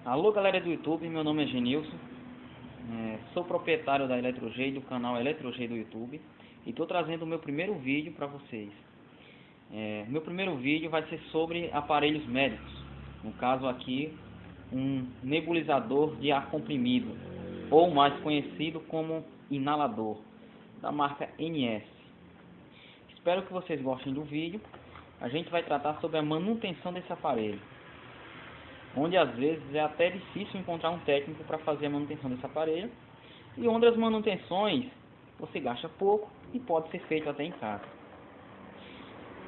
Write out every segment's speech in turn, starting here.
Alô galera do YouTube, meu nome é Genilson, sou proprietário da Eletrogei, do canal Eletrogei do YouTube, e estou trazendo o meu primeiro vídeo para vocês. Meu primeiro vídeo vai ser sobre aparelhos médicos, no caso aqui um nebulizador de ar comprimido, ou mais conhecido como inalador, da marca NS. Espero que vocês gostem do vídeo. A gente vai tratar sobre a manutenção desse aparelho, onde às vezes é até difícil encontrar um técnico para fazer a manutenção desse aparelho, e onde as manutenções você gasta pouco e pode ser feito até em casa.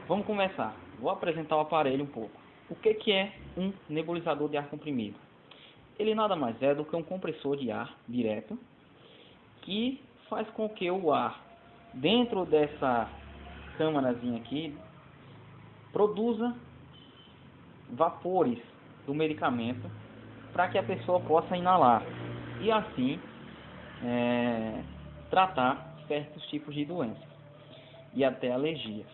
Vamos começar. Vou apresentar o aparelho um pouco. O que é um nebulizador de ar comprimido? Ele nada mais é do que um compressor de ar direto que faz com que o ar dentro dessa câmarazinha aqui produza vapores do medicamento para que a pessoa possa inalar e assim tratar certos tipos de doenças e até alergias.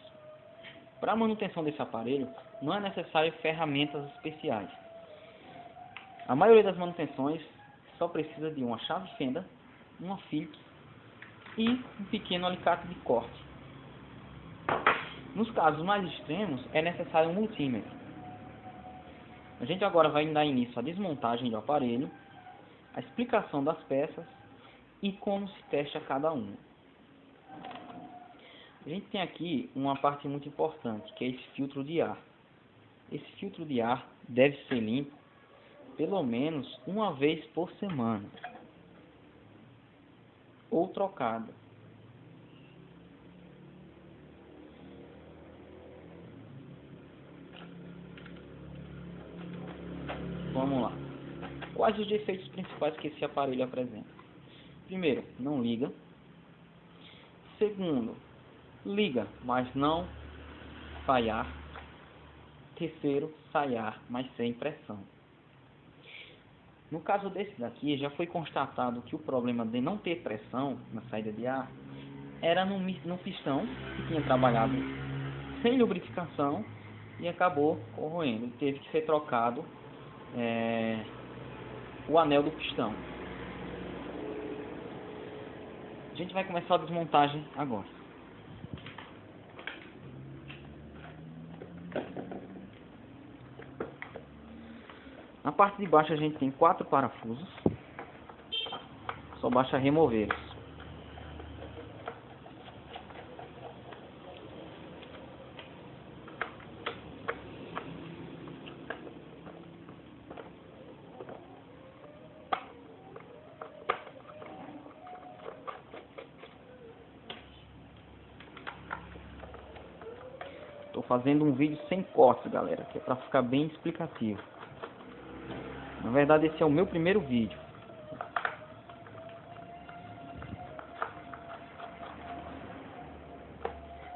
Para a manutenção desse aparelho não é necessário ferramentas especiais. A maioria das manutenções só precisa de uma chave fenda, uma Phillips e um pequeno alicate de corte. Nos casos mais extremos é necessário um multímetro. A gente agora vai dar início à desmontagem do aparelho, a explicação das peças e como se testa cada uma. A gente tem aqui uma parte muito importante, que é esse filtro de ar. Esse filtro de ar deve ser limpo pelo menos uma vez por semana, ou trocado. Vamos lá. Quais os defeitos principais que esse aparelho apresenta? Primeiro, não liga. Segundo, liga, mas não sai ar. Terceiro, sai ar, mas sem pressão. No caso desse daqui, já foi constatado que o problema de não ter pressão na saída de ar era no pistão, que tinha trabalhado sem lubrificação e acabou corroendo. Teve que ser trocado o anel do pistão. A gente vai começar a desmontagem agora. Na parte de baixo a gente tem 4 parafusos. Só basta removê-los. Estou fazendo um vídeo sem cortes, galera, que é para ficar bem explicativo. Na verdade, esse é o meu primeiro vídeo.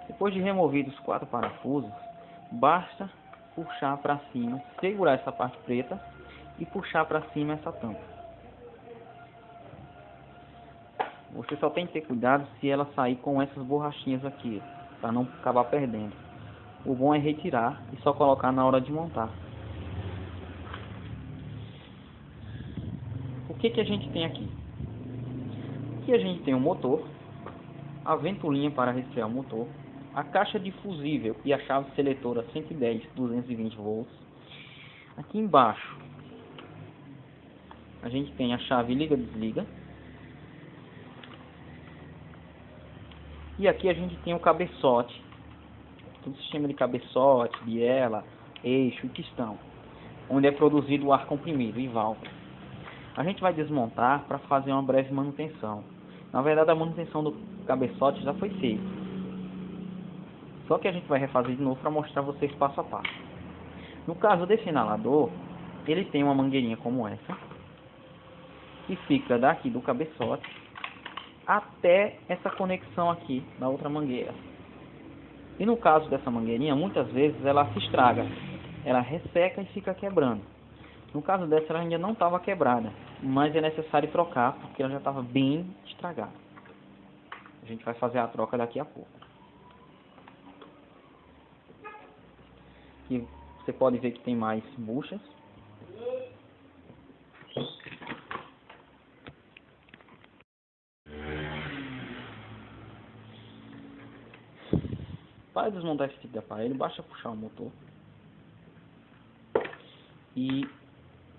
Depois de removidos os 4 parafusos, basta puxar para cima, segurar essa parte preta e puxar para cima essa tampa. Você só tem que ter cuidado se ela sair com essas borrachinhas aqui, para não acabar perdendo. O bom é retirar e só colocar na hora de montar. O que a gente tem aqui? Aqui a gente tem o motor, a ventoinha para resfriar o motor, a caixa de fusível e a chave seletora 110/220 volts. Aqui embaixo a gente tem a chave liga-desliga. E aqui a gente tem o cabeçote, todo o sistema de cabeçote, biela, eixo e pistão, onde é produzido o ar comprimido e válvula. A gente vai desmontar para fazer uma breve manutenção. Na verdade, a manutenção do cabeçote já foi feita. Só que a gente vai refazer de novo para mostrar a vocês passo a passo. No caso desse inalador, ele tem uma mangueirinha como essa, que fica daqui do cabeçote até essa conexão aqui da outra mangueira. E no caso dessa mangueirinha, muitas vezes ela se estraga. Ela resseca e fica quebrando. No caso dessa, ela ainda não estava quebrada, mas é necessário trocar porque ela já estava bem estragada. A gente vai fazer a troca daqui a pouco. Aqui você pode ver que tem mais buchas. Para desmontar esse tipo de aparelho, basta puxar o motor e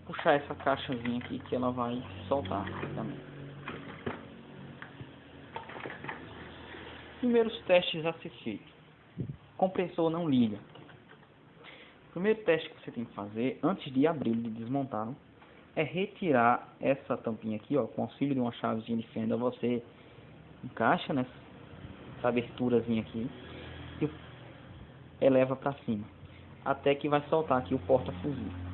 puxar essa caixazinha aqui que ela vai soltar também. Primeiros testes a ser feito. Compressor não liga. O primeiro teste que você tem que fazer, antes de abri-lo, de desmontá-lo, é retirar essa tampinha aqui, ó, com auxílio de uma chavezinha de fenda. Você encaixa nessa aberturazinha aqui e eleva para cima, até que vai soltar aqui o porta-fusível.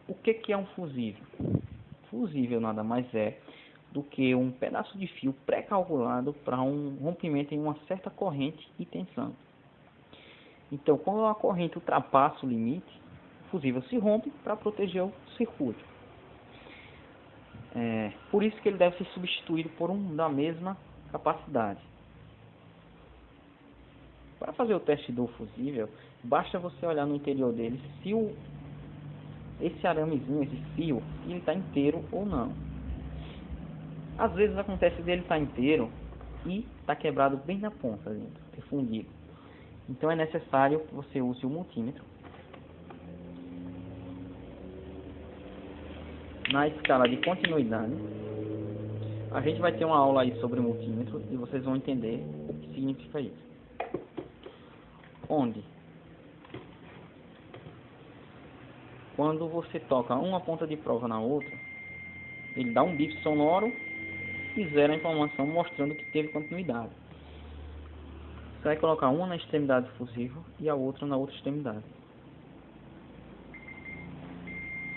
O que é um fusível? Fusível nada mais é do que um pedaço de fio pré-calculado para um rompimento em uma certa corrente e tensão. Então, quando a corrente ultrapassa o limite, o fusível se rompe para proteger o circuito. Por isso que ele deve ser substituído por um da mesma capacidade. Para fazer o teste do fusível, basta você olhar no interior dele se esse aramezinho, esse fio, ele está inteiro ou não. Às vezes acontece dele estar inteiro e está quebrado bem na ponta dentro, é fundido. Então é necessário que você use o multímetro. Na escala de continuidade, a gente vai ter uma aula aí sobre multímetro e vocês vão entender o que significa isso. Onde, quando você toca uma ponta de prova na outra, ele dá um bip sonoro e zera a informação mostrando que teve continuidade. Você vai colocar uma na extremidade do fusível e a outra na outra extremidade.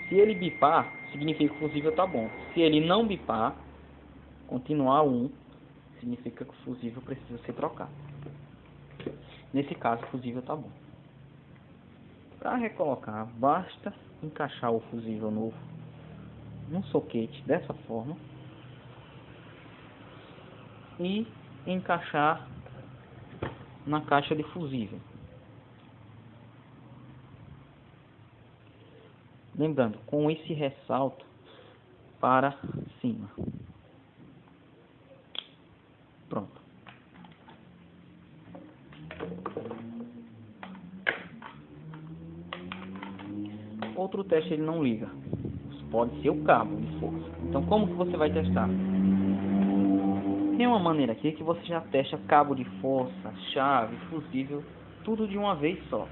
Se ele bipar, significa que o fusível está bom. Se ele não bipar, continuar 1, significa que o fusível precisa ser trocado. Nesse caso, o fusível está bom. Para recolocar, basta encaixar o fusível novo num soquete dessa forma e encaixar na caixa de fusível. Lembrando, com esse ressalto para cima. Pronto. Outro teste ele não liga. Pode ser o cabo de força. Então como que você vai testar? Tem uma maneira aqui que você já testa cabo de força, chave, fusível, tudo de uma vez só.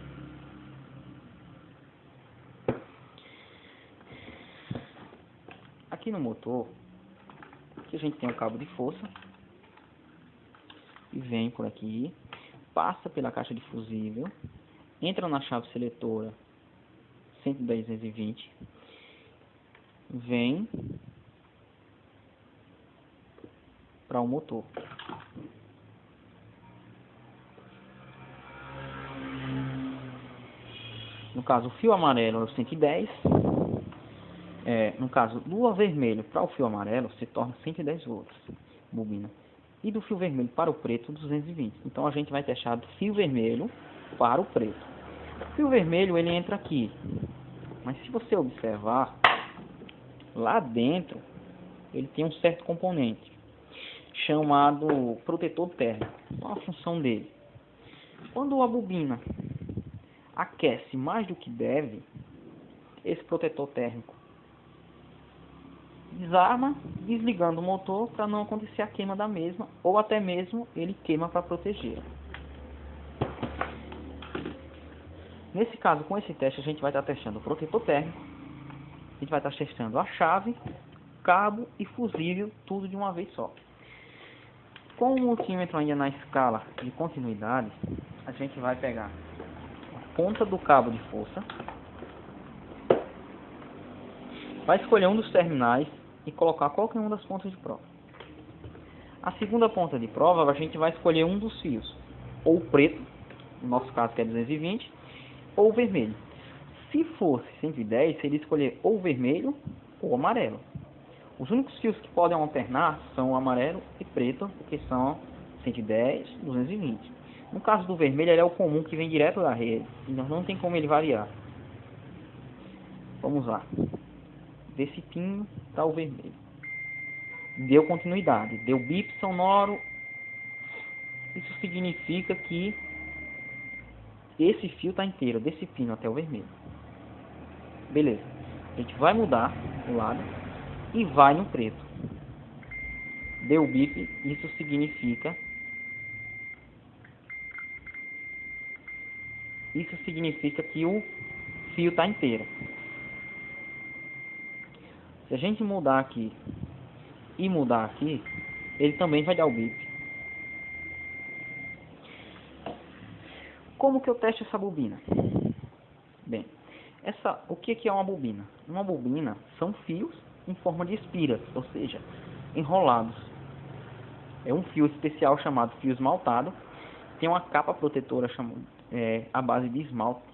Aqui no motor, aqui a gente tem o cabo de força e vem por aqui, passa pela caixa de fusível, entra na chave seletora 110/220, vem para o motor. No caso, o fio amarelo é o 110. No caso do vermelho para o fio amarelo se torna 110 volts, bobina. E do fio vermelho para o preto, 220. Então a gente vai testar do fio vermelho para o preto. O fio vermelho ele entra aqui, mas se você observar, lá dentro ele tem um certo componente chamado protetor térmico. Qual a função dele? Quando a bobina aquece mais do que deve, esse protetor térmico desarma, desligando o motor para não acontecer a queima da mesma, ou até mesmo ele queima para proteger. Nesse caso, com esse teste, a gente vai estar testando o protetor térmico, a gente vai estar testando a chave, cabo e fusível, tudo de uma vez só. Com o multímetro ainda na escala de continuidade, a gente vai pegar a ponta do cabo de força, vai escolher um dos terminais e colocar qualquer uma das pontas de prova. A segunda ponta de prova, a gente vai escolher um dos fios, ou o preto, no nosso caso que é 220, ou o vermelho. Se fosse 110, seria escolher ou vermelho ou amarelo. Os únicos fios que podem alternar são o amarelo e preto, que são 110, 220. No caso do vermelho, ele é o comum que vem direto da rede, então não tem como ele variar. Vamos lá. Desse pino está o vermelho. Deu continuidade, deu bip sonoro, Isso significa que esse fio está inteiro, desse pino até o vermelho. Beleza. A gente vai mudar o lado e vai no preto. Deu bip, isso significa que o fio está inteiro. Se a gente mudar aqui e mudar aqui, ele também vai dar o bip. Como que eu testo essa bobina? Bem, o que é uma bobina? Uma bobina são fios em forma de espiras, ou seja, enrolados. É um fio especial chamado fio esmaltado. Tem uma capa protetora à base de esmalte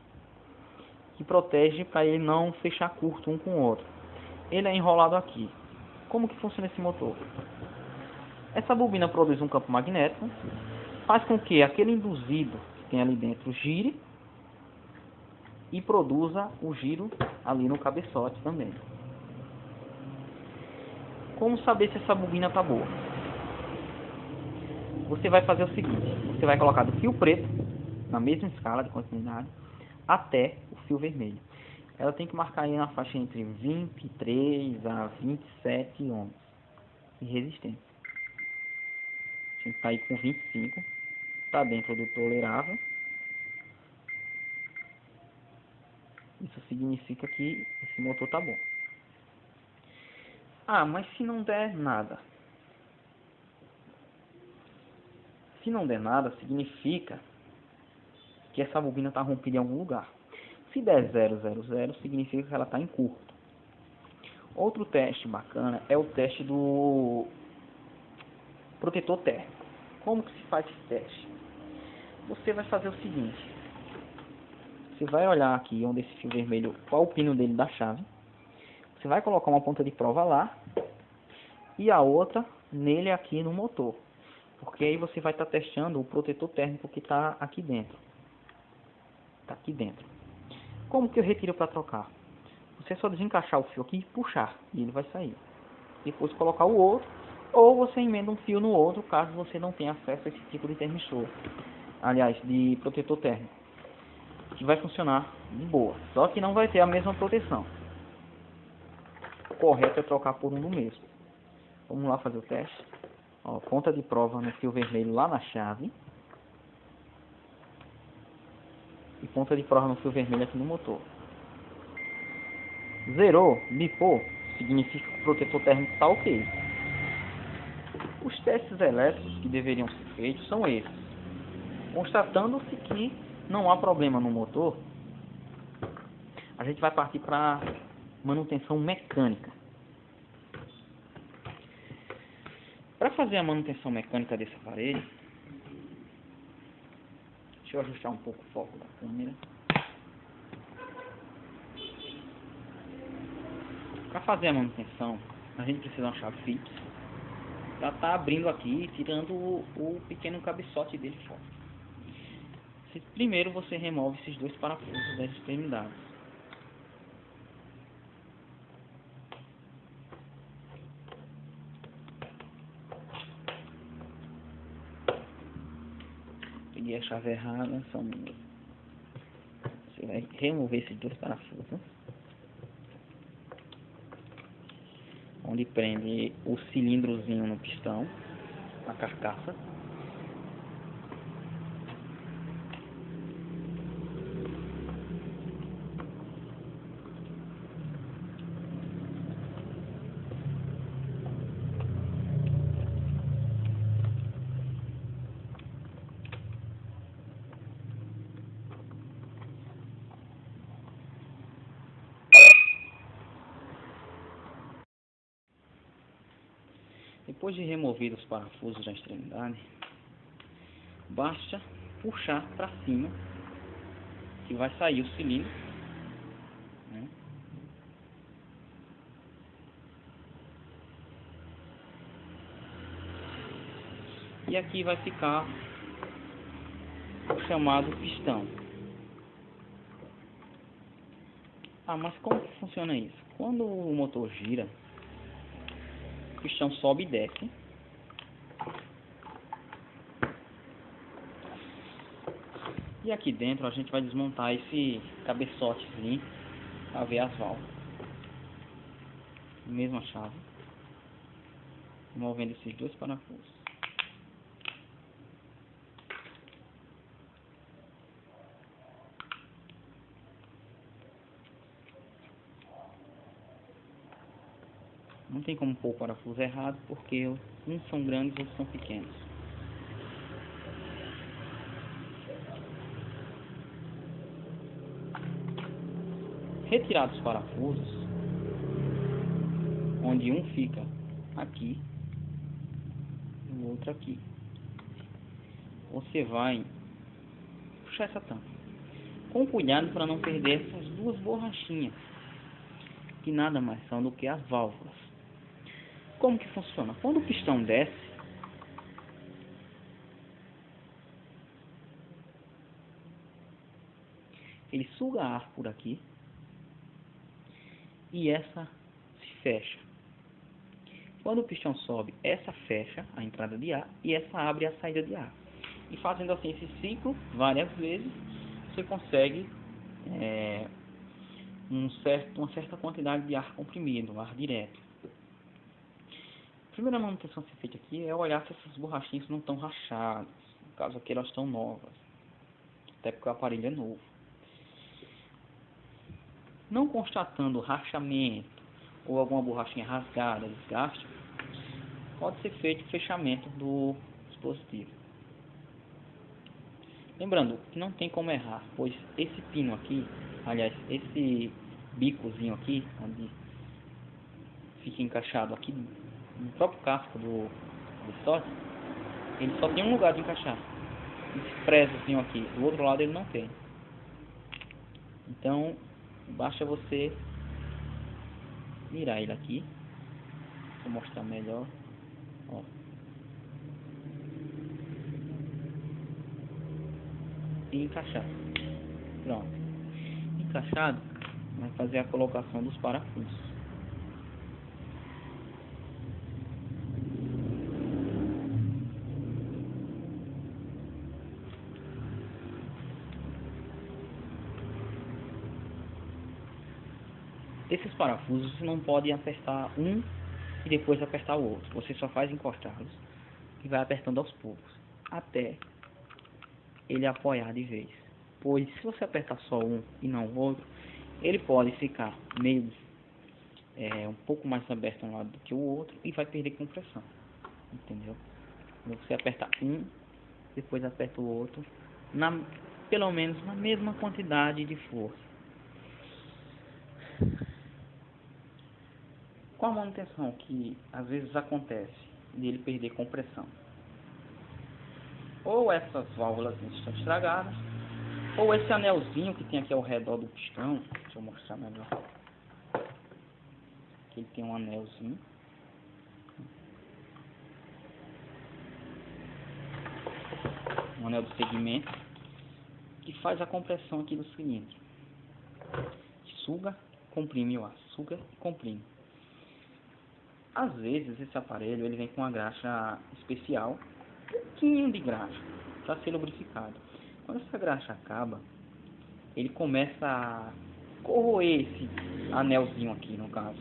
que protege para ele não fechar curto um com o outro. Ele é enrolado aqui. Como que funciona esse motor? Essa bobina produz um campo magnético, faz com que aquele induzido que tem ali dentro gire e produza o giro ali no cabeçote também. Como saber se essa bobina está boa? Você vai fazer o seguinte: você vai colocar do fio preto, na mesma escala de continuidade, até o fio vermelho. Ela tem que marcar aí na faixa entre 23 a 27 ohms de resistência. A gente está aí com 25, está dentro do tolerável. Isso significa que esse motor está bom. Ah, mas se não der nada? Se não der nada, significa que essa bobina está rompida em algum lugar. Se der 000, significa que ela está em curto. Outro teste bacana é o teste do protetor térmico. Como que se faz esse teste? Você vai fazer o seguinte: você vai olhar aqui onde esse fio vermelho, qual o pino dele da chave. Você vai colocar uma ponta de prova lá e a outra nele aqui no motor. Porque aí você vai estar testando o protetor térmico que está aqui dentro. Está aqui dentro. Como que eu retiro para trocar? Você é só desencaixar o fio aqui e puxar, e ele vai sair. Depois colocar o outro, ou você emenda um fio no outro, caso você não tenha acesso a esse tipo de termissor. Aliás, de protetor térmico. Que vai funcionar de boa. Só que não vai ter a mesma proteção. O correto é trocar por um do mesmo. Vamos lá fazer o teste. Ó, ponta de prova no fio vermelho lá na chave. E ponta de prova no fio vermelho aqui no motor. Zerou, bipou, significa que o protetor térmico está ok. Os testes elétricos que deveriam ser feitos são esses. Constatando-se que não há problema no motor, a gente vai partir para manutenção mecânica. Para fazer a manutenção mecânica desse aparelho, deixa eu ajustar um pouco o foco da câmera. Para fazer a manutenção, a gente precisa de uma chave Phillips para estar abrindo aqui e tirando o pequeno cabeçote dele fora. Primeiro você remove esses dois parafusos das extremidades. Peguei a chave errada, só um minuto. Você vai remover esses dois parafusos, onde prende o cilindrozinho no pistão, na carcaça. Depois de remover os parafusos da extremidade, basta puxar para cima que vai sair o cilindro, né? E aqui vai ficar o chamado pistão. Ah, mas como que funciona isso? Quando o motor gira, o pistão sobe e desce. E aqui dentro a gente vai desmontar esse cabeçotezinho para ver as válvulas. Mesma chave, movendo esses dois parafusos. Não tem como pôr o parafuso errado, porque uns são grandes e outros são pequenos. Retirados os parafusos, onde um fica aqui e o outro aqui, você vai puxar essa tampa com cuidado para não perder essas duas borrachinhas, que nada mais são do que as válvulas. Como que funciona? Quando o pistão desce, ele suga ar por aqui e essa se fecha. Quando o pistão sobe, essa fecha a entrada de ar e essa abre a saída de ar. E fazendo assim esse ciclo várias vezes, você consegue uma certa quantidade de ar comprimido, ar direto. A primeira manutenção a ser feita aqui é olhar se essas borrachinhas não estão rachadas. No caso aqui elas estão novas, até porque o aparelho é novo. Não constatando rachamento ou alguma borrachinha rasgada, desgaste, pode ser feito o fechamento do dispositivo. Lembrando que não tem como errar, pois esse pino aqui, aliás, esse bicozinho aqui, onde fica encaixado aqui no próprio casco do cabeçote, ele só tem um lugar de encaixar. Esse fresozinho aqui, do outro lado ele não tem. Então, basta você virar ele aqui. Vou mostrar melhor. Ó. E encaixar. Pronto. Encaixado, vai fazer a colocação dos parafusos. Esses parafusos você não pode apertar um e depois apertar o outro. Você só faz encostá-los e vai apertando aos poucos, até ele apoiar de vez. Pois se você apertar só um e não o outro, ele pode ficar meio um pouco mais aberto um lado do que o outro e vai perder compressão. Entendeu? Quando você aperta um, depois aperta o outro, pelo menos na mesma quantidade de força. Com a manutenção que às vezes acontece de ele perder compressão, ou essas válvulas estão estragadas, ou esse anelzinho que tem aqui ao redor do pistão, deixa eu mostrar melhor, aqui ele tem um anelzinho, um anel de segmento, que faz a compressão aqui do cilindro, suga, comprime o ar, suga e comprime. Às vezes esse aparelho ele vem com uma graxa especial, um pouquinho de graxa, para ser lubrificado. Quando essa graxa acaba, ele começa a corroer esse anelzinho aqui, no caso,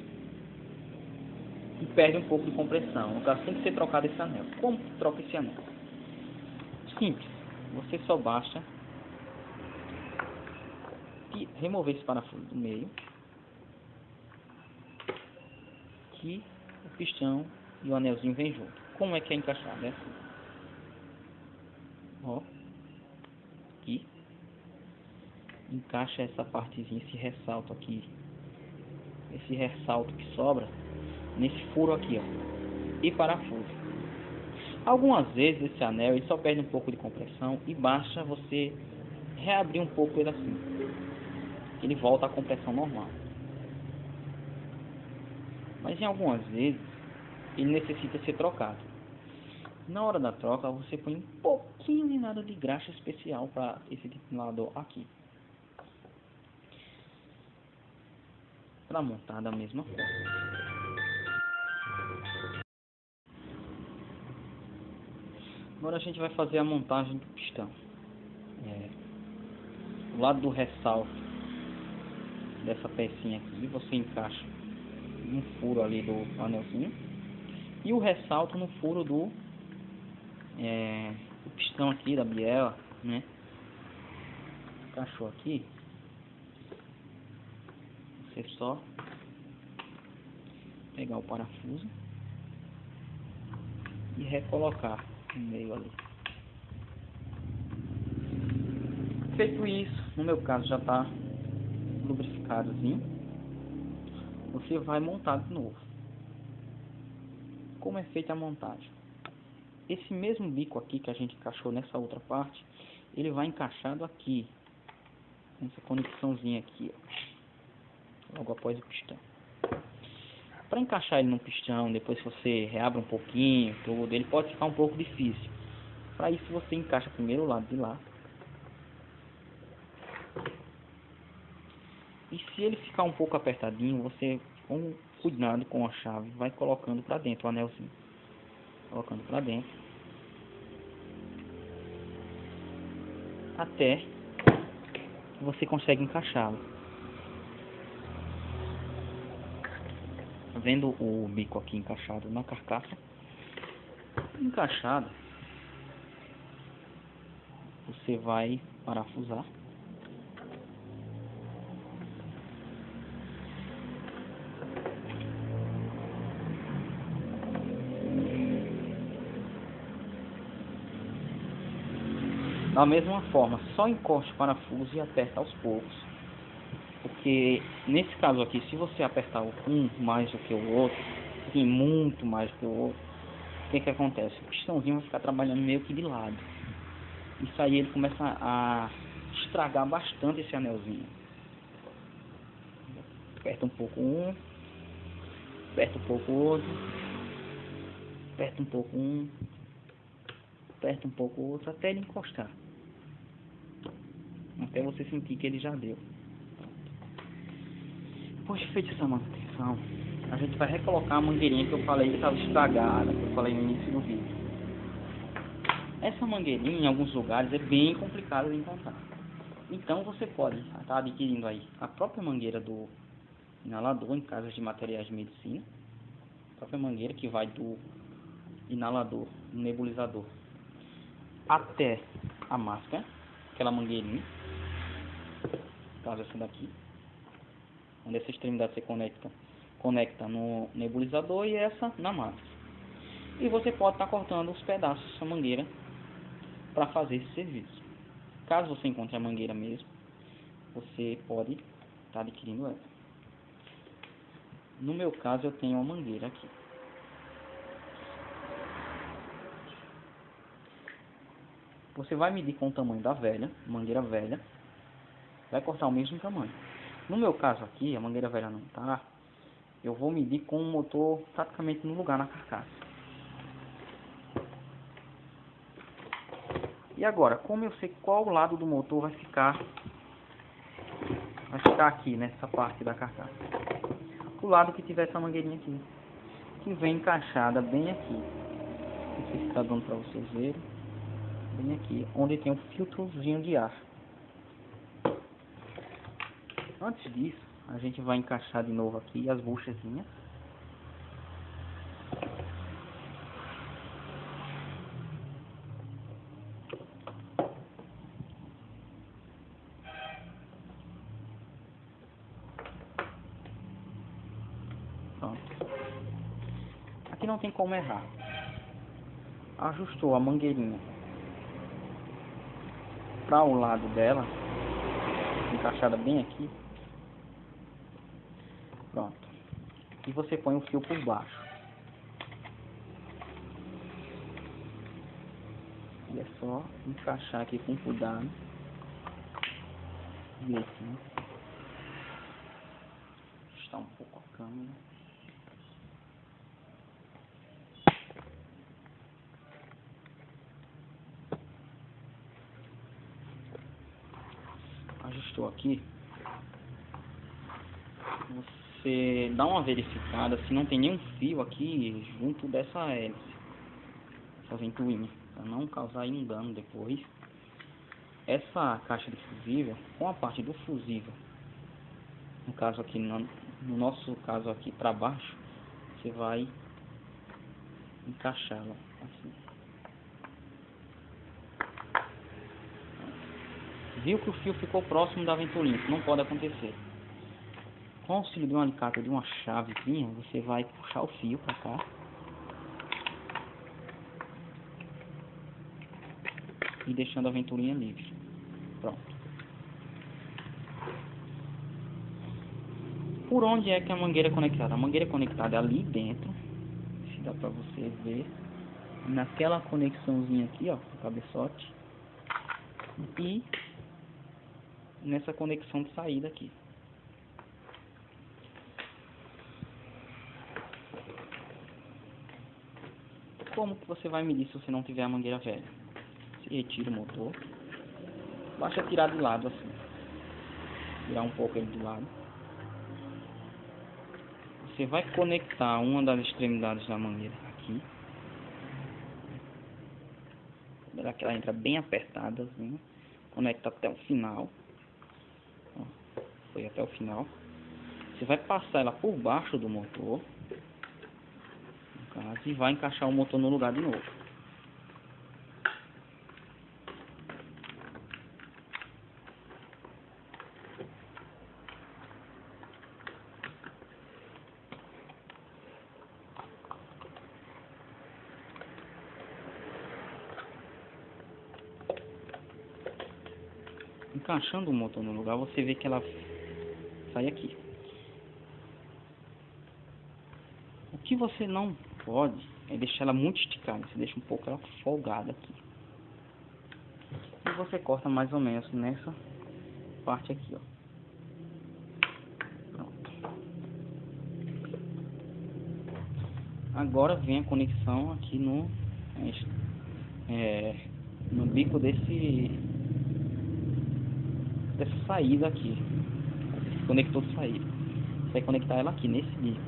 e perde um pouco de compressão. No caso, tem que ser trocado esse anel. Como troca esse anel? Simples, você só basta remover esse parafuso do meio, que o pistão e o anelzinho vem junto. Como é que é encaixado? É assim. Ó, aqui encaixa essa partezinha, esse ressalto aqui, esse ressalto que sobra nesse furo aqui, ó, e parafuso. Algumas vezes esse anel ele só perde um pouco de compressão e basta você reabrir um pouco ele assim, ele volta à compressão normal. Mas em algumas vezes ele necessita ser trocado. Na hora da troca você põe um pouquinho de nada de graxa especial para esse ventilador aqui, para montar da mesma forma. Agora a gente vai fazer a montagem do pistão. do lado do ressalto dessa pecinha aqui, você encaixa um furo ali do anelzinho e o ressalto no furo do pistão aqui da biela, né? Encaixou aqui, você só pegar o parafuso e recolocar no meio ali. Feito isso, no meu caso já está lubrificadozinho, você vai montar de novo. Como é feita a montagem? Esse mesmo bico aqui que a gente encaixou nessa outra parte, ele vai encaixado aqui, nessa conexãozinha aqui, ó, logo após o pistão. Para encaixar ele no pistão, depois que você reabre um pouquinho, tudo, ele pode ficar um pouco difícil. Para isso você encaixa primeiro o lado de lá. E se ele ficar um pouco apertadinho, você, com cuidado com a chave, vai colocando para dentro o anelzinho. Colocando para dentro. Até que você consegue encaixá-lo. Vendo o bico aqui encaixado na carcaça, encaixado, você vai parafusar. Da mesma forma, só encoste o parafuso e aperta aos poucos. Porque nesse caso aqui, se você apertar um mais do que o outro, assim, muito mais do que o outro, o que acontece? O pistãozinho vai ficar trabalhando meio que de lado. Isso aí ele começa a estragar bastante esse anelzinho. Aperta um pouco um, aperta um pouco o outro, aperta um pouco um, aperta um pouco o outro, até ele encostar. Até você sentir que ele já deu. Depois de feita essa manutenção, a gente vai recolocar a mangueirinha que eu falei que estava estragada, que eu falei no início do vídeo. Essa mangueirinha em alguns lugares é bem complicada de encontrar. Então você pode estar adquirindo aí a própria mangueira do inalador em casas de materiais de medicina. A própria mangueira que vai do inalador, do nebulizador, até a máscara, aquela mangueirinha, no caso essa daqui, onde essa extremidade você conecta no nebulizador e essa na máscara. E você pode estar cortando os pedaços dessa mangueira para fazer esse serviço. Caso você encontre a mangueira mesmo, você pode estar adquirindo ela. No meu caso eu tenho uma mangueira aqui. Você vai medir com o tamanho da velha, mangueira velha, vai cortar o mesmo tamanho. No meu caso aqui, a mangueira velha não tá, eu vou medir com o motor praticamente no lugar na carcaça. E agora, como eu sei qual lado do motor vai ficar aqui nessa parte da carcaça, o lado que tiver essa mangueirinha aqui, que vem encaixada bem aqui, não sei se está dando para vocês verem, bem aqui, onde tem um filtrozinho de ar. Antes disso, a gente vai encaixar de novo aqui as buchazinhas. Pronto. Aqui não tem como errar. Ajustou a mangueirinha para o lado dela, encaixada bem aqui. Pronto. E você põe o fio por baixo. E é só encaixar aqui com cuidado. Direitinho. Ajustar um pouco a câmera. Ajustou aqui. Você dá uma verificada se não tem nenhum fio aqui junto dessa hélice, essa ventoinha, para não causar um dano depois. essa caixa de fusível com a parte do fusível, no caso aqui, no nosso caso aqui para baixo, você vai encaixá-la assim. Viu que o fio ficou próximo da ventoinha, isso não pode acontecer. Com o auxílio de um alicate ou de uma chavezinha, você vai puxar o fio para cá e deixando a ventoinha livre. Pronto. Por onde é que a mangueira é conectada? A mangueira é conectada ali dentro, se dá para você ver, naquela conexãozinha aqui, ó, no cabeçote, e nessa conexão de saída aqui. Como que você vai medir se você não tiver a mangueira velha? Você retira o motor, basta tirar de lado assim, tirar um pouco ele de lado. Você vai conectar uma das extremidades da mangueira aqui. Verá que ela entra bem apertada, assim. Conecta até o final. Ó, foi até o final. Você vai passar ela por baixo do motor, no caso, e vai encaixar o motor no lugar de novo. Encaixando o motor no lugar, você vê que ela sai aqui. O que você não pode é deixar ela muito esticada. Você deixa um pouco ela folgada aqui. E você corta mais ou menos nessa parte aqui, ó. Pronto. Agora vem a conexão aqui no bico dessa saída aqui. Esse conector de saída. Você vai conectar ela aqui nesse bico,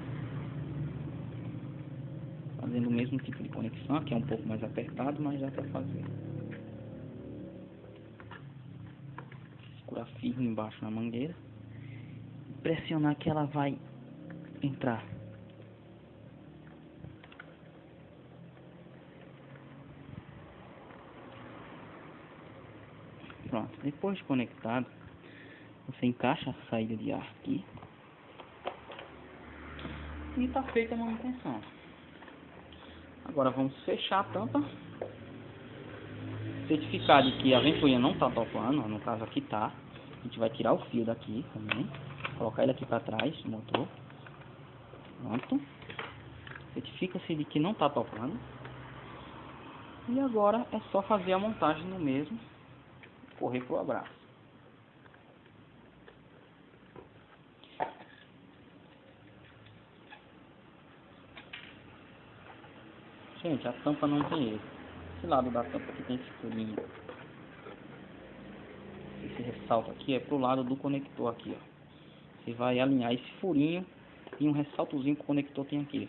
fazendo o mesmo tipo de conexão, que é um pouco mais apertado, mas dá para fazer. Segurar firme embaixo na mangueira, pressionar que ela vai entrar. Pronto, depois de conectado, você encaixa a saída de ar aqui e está feita a manutenção. Agora vamos fechar a tampa, certificar de que a ventoinha não está topando, no caso aqui tá. A gente vai tirar o fio daqui também, colocar ele aqui para trás do motor. Pronto. Certifica-se de que não está topando. E agora é só fazer a montagem no mesmo, correr pro abraço. Gente, a tampa não tem erro. Esse lado da tampa aqui tem esse furinho. Esse ressalto aqui é pro lado do conector aqui, ó. Você vai alinhar esse furinho e um ressaltozinho que o conector tem aqui.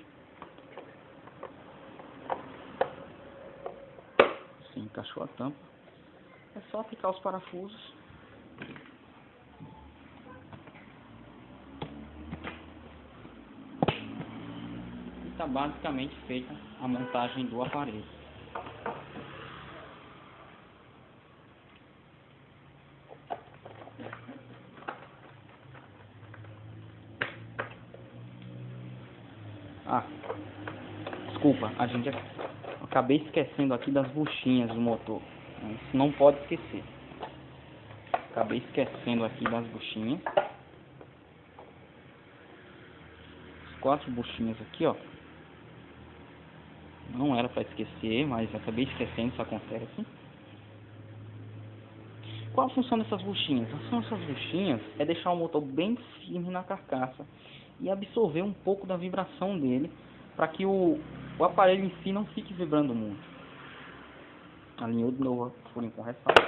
Você encaixou a tampa. É só aplicar os parafusos. E está basicamente feita a montagem do aparelho. Ah, desculpa, acabei esquecendo aqui das buchinhas do motor. Isso não pode esquecer. Acabei esquecendo aqui das buchinhas. As 4 buchinhas aqui, ó. Não era para esquecer, mas acabei esquecendo, isso acontece. Qual a função dessas buchinhas? A função dessas buchinhas é deixar o motor bem firme na carcaça e absorver um pouco da vibração dele, para que o aparelho em si não fique vibrando muito. Alinhou de novo o furinho com ressalto,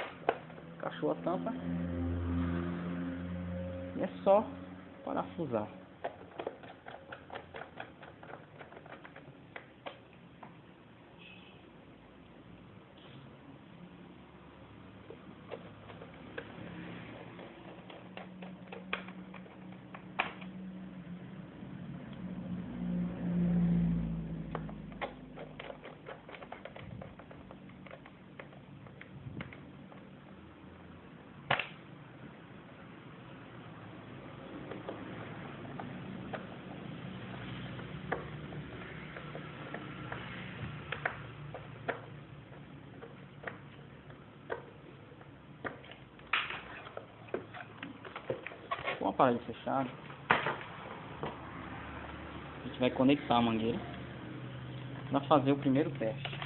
encaixou a tampa e é só parafusar. Com o aparelho fechado, a gente vai conectar a mangueira para fazer o primeiro teste.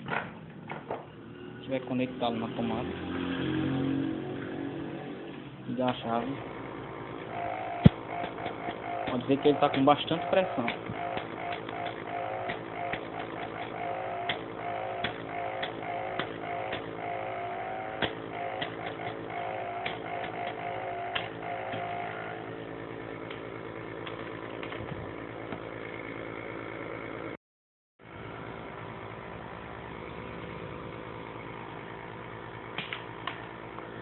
A gente vai conectá-lo na tomada e dar a chave. Pode ver que ele está com bastante pressão.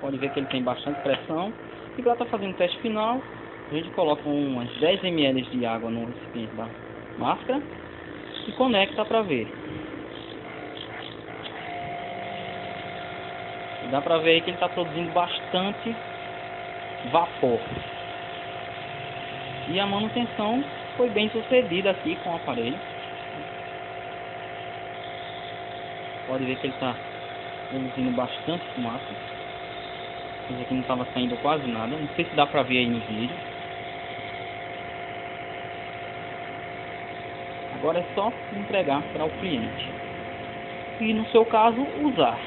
Pode ver que ele tem bastante pressão. E para estar fazendo o teste final, a gente coloca umas 10 ml de água no recipiente da máscara e conecta para ver. E dá para ver aí que ele está produzindo bastante vapor. E a manutenção foi bem sucedida aqui com o aparelho. Pode ver que ele está produzindo bastante fumaça. Esse aqui não estava saindo quase nada. Não sei se dá pra ver aí no vídeo. Agora é só entregar para o cliente. E no seu caso, usar.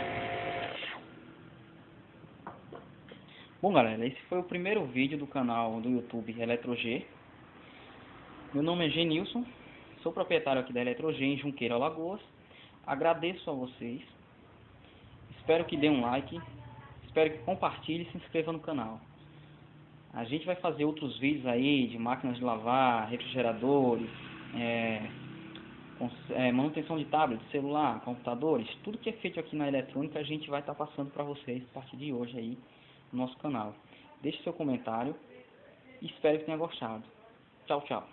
Bom galera, esse foi o primeiro vídeo do canal do YouTube EletroG. Meu nome é Genilson. Sou proprietário aqui da EletroG em Junqueira, Alagoas. Agradeço a vocês. Espero que dê um like. Espero que compartilhe e se inscreva no canal. A gente vai fazer outros vídeos aí de máquinas de lavar, refrigeradores, manutenção de tablet, celular, computadores. Tudo que é feito aqui na eletrônica a gente vai estar passando para vocês a partir de hoje aí no nosso canal. Deixe seu comentário e espero que tenha gostado. Tchau, tchau.